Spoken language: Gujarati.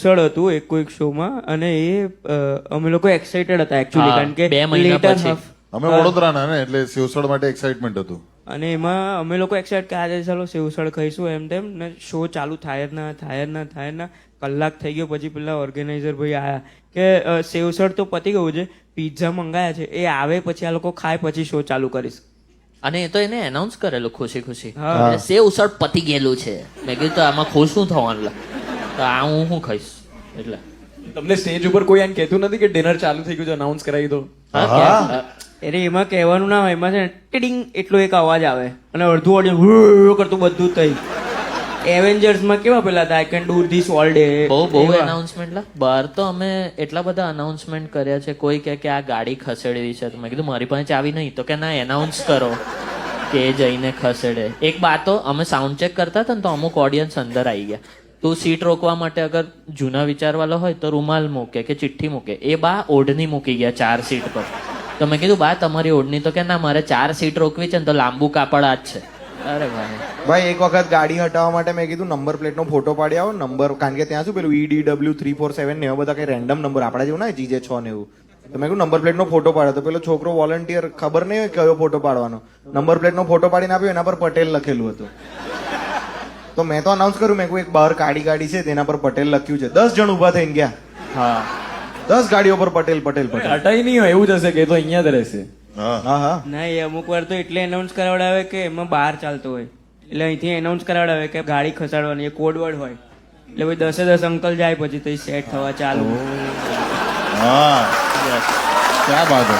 સેવસળ હતું એક શોમાં, અને એ અમે લોકો એક્સાઇટેડ હતા એકચ્યુઅલી, કારણ કે 2 મહિના later પછી. half, અમે વડોદરાના ને એટલે સેવસળ માટે એક્સાઇટમેન્ટ હતું. અને એમાં અમે લોકો એક્સાઇટ કે આજે ચાલો સેવસળ ખાઈશું એમ તેમ, ને શો ચાલુ થાય જ ના કલાક થઈ ગયો. પછી પેલા ઓર્ગેનાઇઝર ભાઈ આયા કે સેવસળ તો પતી ગયું છે, પિઝા મંગાયા છે, એ આવે પછી આ લોકો ખાય પછી શો ચાલુ કરીશ. અને એ તો એને એનાઉન્સ કરેલું ખુશી હા. એટલે સેવ ઉસળ પતી ગયેલું છે. મેં કીધું તો આમાં ખુશ શું થવાનું લા? તો આ હું ખાઈશ એટલે. તમને સ્ટેજ ઉપર કોઈ એમ કહેતું નથી કે ડિનર ચાલુ થઈ ગયું છે, અનાઉન્સ કરાવી દો? અરે એમાં કહેવાનું ના હોય, એમાં છે ને ટીડિંગ એટલો એક અવાજ આવે અને અડધું ઓડિયન્સ કરતું બધું થઈ. એવેન્જર્સમાં કેવા પેલા હતા, I can do this all day. બહુ એનાઉન્સમેન્ટ લા. બહાર તો અમે એટલા બધા અનાઉન્સમેન્ટ કર્યા છે. કોઈ કહે કે આ ગાડી ખસેડવી છે, તો મેં કીધું મારી પાસે ચાવી નહીં. તો કે ના, એનાઉન્સ કરો કે એ જઈને ખસેડે. એક બાર તો અમે સાઉન્ડ ચેક કરતા હતા ને, તો અમુક ઓડિયન્સ અંદર આવી ગયા. તું સીટ રોકવા માટે અગર જૂના વિચારવાળો હોય તો રૂમાલ મૂકે કે ચિઠ્ઠી મૂકે. એ બા ઓઢણી મૂકી ગયા 4 સીટ પર. તો મેં કીધું બા તમારી ઓઢણી? તો કે ના, મારે 4 સીટ રોકવી છે ને, તો લાંબુ કાપડ આ જ છે. અરે ભાઈ એક વખત ગાડી હટાવવા માટે મેં કીધું નંબર પ્લેટનો ફોટો પાડી આવો. નંબર, કારણ કે ત્યાં શું પેલું EDW 347 ને એવા બધા કઈ રેન્ડમ નંબર આપણા જેવું ના GJ6 ને એવું. તો મેં કીધું નંબર પ્લેટનો ફોટો પાડ્યો. તો પેલો છોકરો વોલન્ટિયર, ખબર નહીં હોય કયો ફોટો પાડવાનો, નંબર પ્લેટનો ફોટો પાડીને આપ્યો. એના પર પટેલ લખેલું હતું. તો મેં તો અનાઉન્સ કર્યું, મેં કોઈ એક બહાર કાળી ગાડી છે તેના પર પટેલ લખ્યું છે. 10 જણ ઉભા થઈને ગયા. હા, 10 ગાડીઓ પર પટેલ પટેલ પટેલ. હટાઈ નહીં હોય એવું જ હશે કે એ તો અહીંયા જ રહેશે. હા. ના, એ અમુક વાર તો એટલે એનાઉન્સ કરાવડાવે કે એમાં બહાર ચાલતો હોય, એટલે અહીંથી એનાઉન્સ કરાવડાવે કે ગાડી ખસાડવાની, એ કોડ વર્ડ હોય. એટલે ભાઈ 10 અંકલ જાય પછી તો સેટ થવા ચાલુ. હા, ક્યાં બાત હે.